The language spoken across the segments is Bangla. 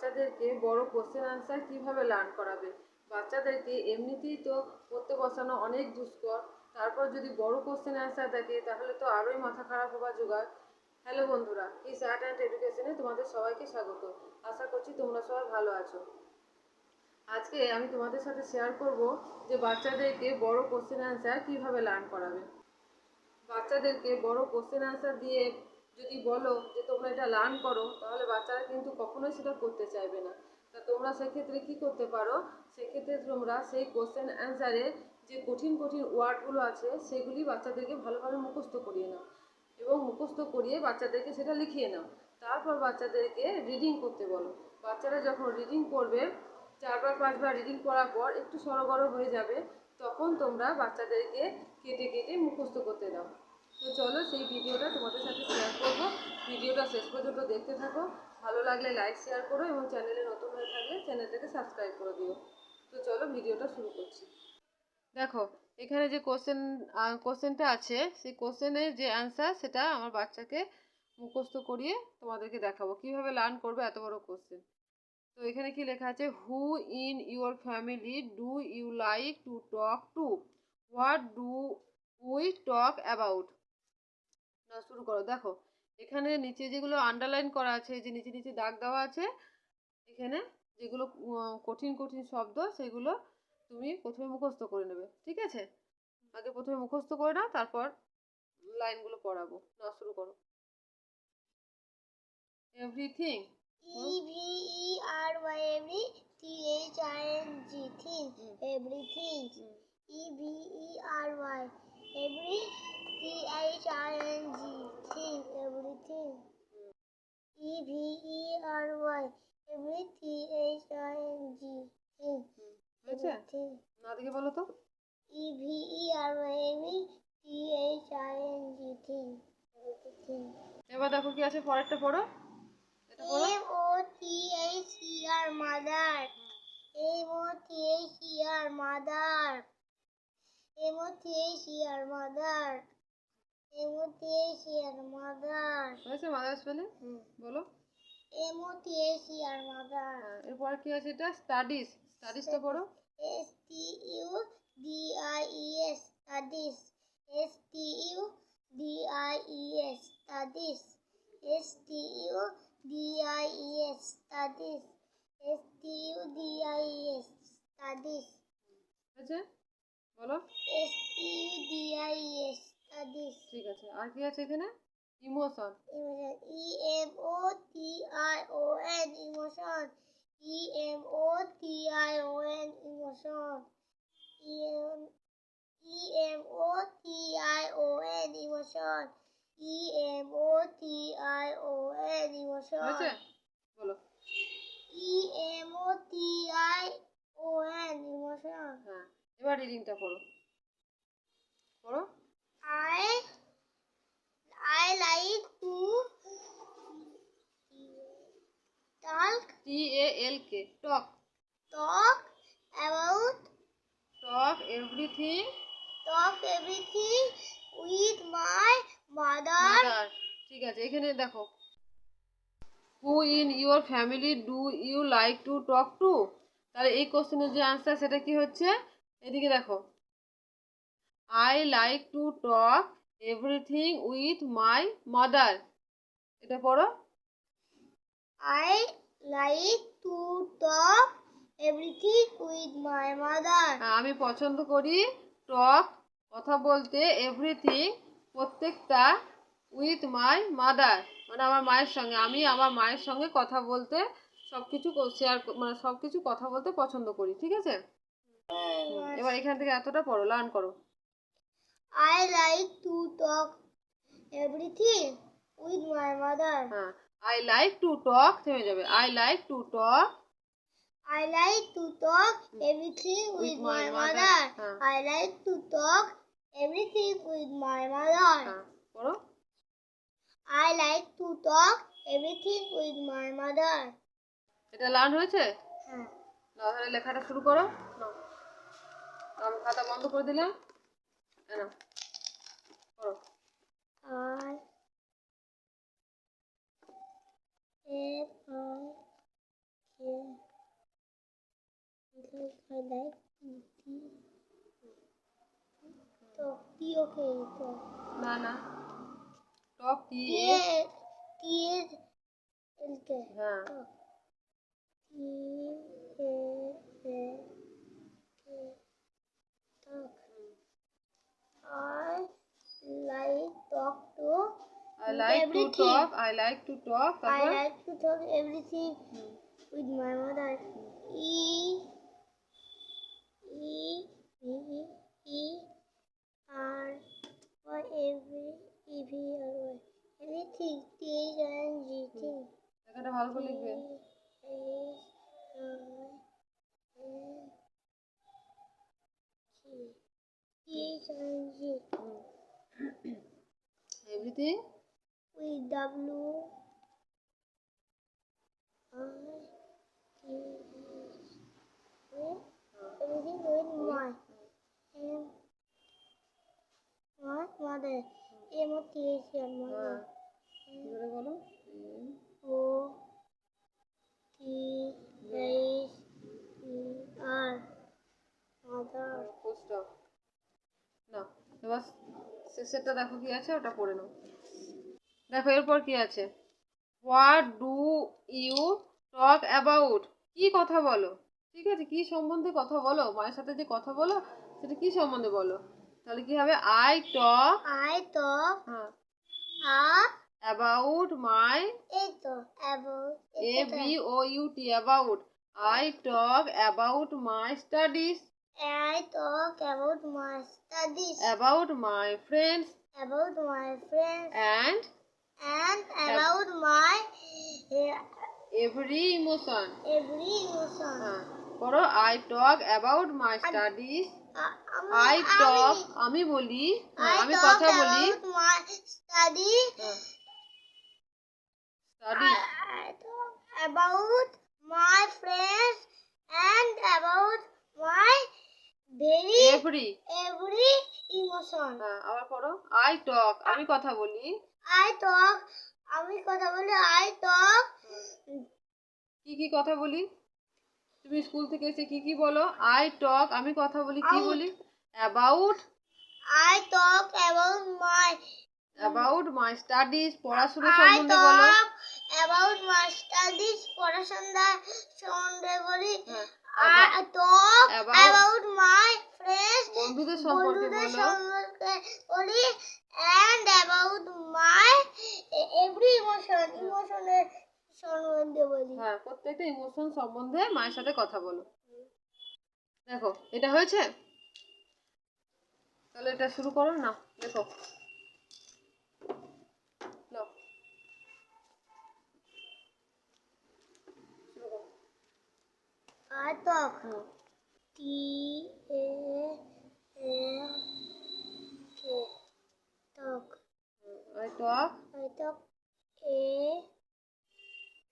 বাচ্চাদেরকে বড় কোশ্চেন আনসার কিভাবে লার্ন করাবে। বাচ্চাদেরকে এমনিতেই তো পড়তে বসানো অনেক দুষ্কর, তারপর যদি বড় কোশ্চেন আনসার থাকে তাহলে তো আরোই মাথা খারাপ হবার জোগাড়। হ্যালো বন্ধুরা, কিস আর্ট অ্যান্ড এডুকেশনে তোমাদের সবাইকে স্বাগত। আশা করছি তোমরা সবাই ভালো আছো। আজকে আমি তোমাদের সাথে শেয়ার করব যে বাচ্চাদেরকে বড় কোশ্চেন আনসার কিভাবে লার্ন করাবে। বাচ্চাদেরকে বড় কোশ্চেন আনসার দিয়ে যদি বলো যে তোমরা এটা লার্ন করো, তাহলে বাচ্চারা কিন্তু কখনোই সেটা করতে চাইবে না। তা তোমরা সেক্ষেত্রে কি করতে পারো, সেক্ষেত্রে তোমরা সেই কোশ্চেন অ্যান্সারে যে কঠিন কঠিন ওয়ার্ডগুলো আছে সেগুলি বাচ্চাদেরকে ভালোভাবে মুখস্থ করিয়ে নাও এবং মুখস্থ করিয়ে বাচ্চাদেরকে সেটা লিখিয়ে নাও। তারপর বাচ্চাদেরকে রিডিং করতে বলো। বাচ্চারা যখন রিডিং করবে, 4বার 5বার রিডিং করার পর একটু সড়গড় হয়ে যাবে, তখন তোমরা বাচ্চাদেরকে কেটে কেটে মুখস্থ করতে দাও। তো চলো সেই ভিডিওটা তোমাদের সাথে শেয়ার করবো। ভিডিওটা শেষ পর্যন্ত দেখতে থাকো। ভালো লাগলে লাইক শেয়ার করো এবং চ্যানেলে নতুন হয়ে থাকলে চ্যানেলটাকে সাবস্ক্রাইব করে দিও। তো চলো ভিডিওটা শুরু করছি। দেখো, এখানে যে কোশ্চেনটা আছে, সেই কোশ্চেনের যে অ্যান্সার সেটা আমার বাচ্চাকে মুখস্থ করিয়ে তোমাদেরকে দেখাবো কিভাবে লার্ন করবে এত বড় কোশ্চেন। তো এখানে কি লেখা আছে, who in your family do you like to talk to, what do we talk about. না, শুরু করো। দেখো, এখানে নিচে যেগুলো আন্ডারলাইন করা আছে, যে নিচে নিচে দাগ দেওয়া আছে, এখানে যেগুলো কঠিন কঠিন শব্দ সেগুলো তুমি প্রথমে মুখস্থ করে নেবে, ঠিক আছে? আগে প্রথমে মুখস্থ করে নাও, তারপর লাইনগুলো পড়াবো। না, শুরু করো। Everything, EVERYTHING thing, everything. EVERY EVERYTHING thing, everything. EVERY EVERYTHING thing, হয়েছে? everything. না দেখে বলো তো। EVERYTHING thing, everything. এবার দেখো কি আছে, পরেরটা পড়ো। এটা পড়ো। MOTHER mother. MOTHER mother. MOTHER mother. MOTHER mother. হয়েছে? মাদার স্পেলিং বলো। MOTHER mother. এরপর কি আছে, এটা স্টাডিজ। স্টাডিজটা পড়ো। STUDIES studies. STUDIES studies. STUDIES studies. STUDIES studies. হয়েছে? বলো। STUDIES studies. ঠিক আছে, আর কি আছে এখানে? Emotion. EMOTION emotion. EMOTION emotion. EMOTION emotion. EMOTION emotion. হয়েছে? বলো। EMOTION emotion. হ্যাঁ, এবার রিডিংটা পড়ো। পড়ো। I like to talk TALK, talk. about talk everything with my mother. Mother. ঠিক আছে, এখানে দেখো, who in your family do you like to talk to. তাহলে এই কোশ্চেনের যে আনসার সেটা কি হচ্ছে, এদিকে দেখো, I like to talk everything with my mother. এটা পড়ো। I like to talk everything with my mother. আমি পছন্দ করি টক কথা বলতে, এভরিথিং প্রত্যেকটা, উইথ মাই মাদার মানে আমার মায়ের সঙ্গে। আমি আমার মায়ের সঙ্গে কথা বলতে, সব কিছু শেয়ার মানে সব কিছু কথা বলতে পছন্দ করি, ঠিক আছে? এবার এখান থেকে এতটা পড়ো, লার্ন করো। I like to talk everything with my mother. হ্যাঁ, আই লাইক টু টক, থেমে যাবে, I like to talk. I like to talk everything with my mother. I like to talk everything with my mother. পড়ো। I like to talk everything with my mother. এটা লার্ন হয়েছে? হ্যাঁ। তাহলে লেখাটা শুরু করো। আমি খাতা বন্ধ করে দিলাম। করো। I like tea. Talk. Tea okay. Talk. না না, টক টি এ, Tea. Tea. Okay. হ্যাঁ Talk. Tea. Talk. I like talk to I like to everything. talk, I like to talk, I তারপর like to talk everything with my mother. E E E E R for everything. T and G thing. লেখাটা ভালো করে লিখবে। T and G everything with W I T everything with my M my mother. M O T H E R mother. জোরে বলো। O T H E R mother. Post of না, এবার শেষেরটা দেখো কি আছে, ওটা পড়ে নাও। দেখো এরপর কি আছে, what do you talk about, কি কথা বলো, ঠিক আছে, কি সম্বন্ধে কথা বলো, মায়ের সাথে যে কথা বলো সেটা কি সম্বন্ধে বলো, তাহলে কি হবে, আই টক, I talk হ্যাঁ, about about my, about A B O U T, about, I talk about my studies, I talk about my studies, about my friends about my friends, and and about my every emotion, every emotion. হ্যাঁ করো, I talk about my studies, I I talk, আমি বলি, হ্যাঁ আমি talk কথা বলি, about my study. Studies, I talk about my friends and about my every, every emotion. হ্যাঁ আবার করো, আই টক, আমি কথা বলি, I talk আমি কথা বলি I talk কি কি কথা বলি, তুমি স্কুল থেকে এসে কি কি বলো, আই টক, আমি কথা বলি, কি বলি, about, I talk about my studies, পড়াশোনা I সম্বন্ধে বলো, talk about my studies পড়াশোনা সম্বন্ধে বলি হ্যাঁ, I talk about about my friends বন্ধুদের সম্পর্কে বন্ধুদের বলো, সম্পর্কে বলি and about my every emotionের সম্বন্ধে বলি। হ্যাঁ প্রত্যেকটা ইমোশন সম্বন্ধে মায়ের সাথে কথা বলো। দেখো এটা হয়েছে, তাহলে এটা শুরু করো না, দেখো নাও, শুরু করো। I talk hmm, T A L K talk I talk, I talk A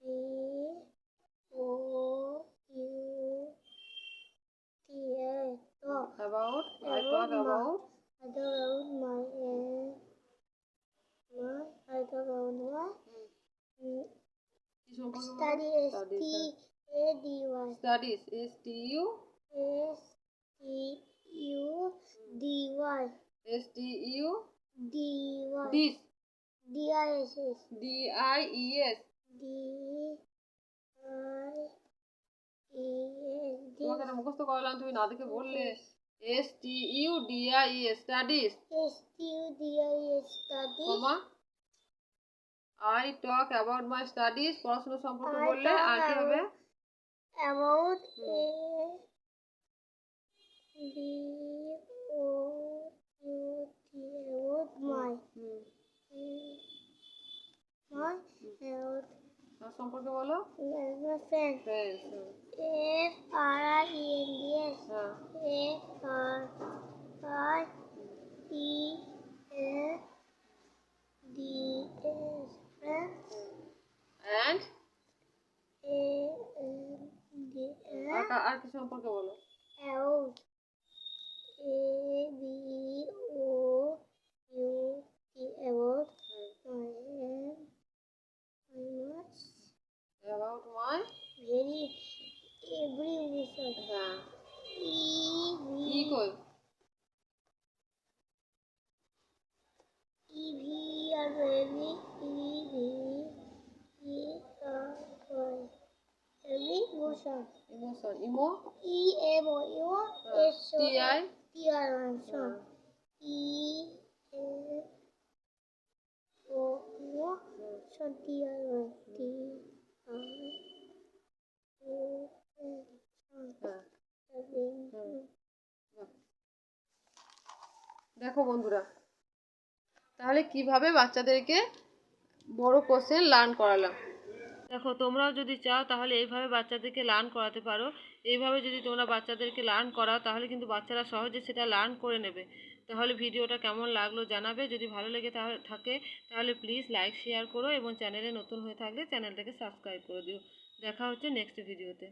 B O U T A talk about, I talk about, I talk about my I talk about my কি সম্পর্কে study S T A D Y studies, S T U, S T U D Y S T U, D Y this, D I S S D I E S, D I E S তোমাকে এটা মুখস্থ করালাম, তুমি না দেখে বললে, S T U D I E S, studies, S T U D I S study comma, I talk about my studies, পড়াশোনা সম্পর্কে I বললে, talk আর কি হবে, about A B O U T about my hmm, my about তার সম্পর্কে বলো, my friend friends, F R I E N D S হ্যাঁ, F R I E N D S friends and, A N D S আর কি সম্পর্কে বলো, out A B O U T about my about my, very Abbreviation. হ্যাঁ ই E কই V আর baby Abbreviation. Emotion emo E M O S O T I T R son. E M O son T R T R O son. হ্যাঁ Abbreviation. দেখো বন্ধুরা তাহলে কিভাবে বাচ্চাদেরকে বড় কোশ্চেন লার্ন করালাম। দেখো তোমরাও যদি চাও তাহলে এইভাবে বাচ্চাদেরকে লার্ন করাতে পারো। এইভাবে যদি তোমরা বাচ্চাদেরকে লার্ন করাও তাহলে কিন্তু বাচ্চারা সহজে সেটা লার্ন করে নেবে। তাহলে ভিডিওটা কেমন লাগলো জানাবে। যদি ভালো লেগে থাকে তাহলে প্লিজ লাইক শেয়ার করো এবং চ্যানেলে নতুন হয়ে থাকলে চ্যানেলটাকে সাবস্ক্রাইব করে দিও। দেখা হচ্ছে নেক্সট ভিডিওতে।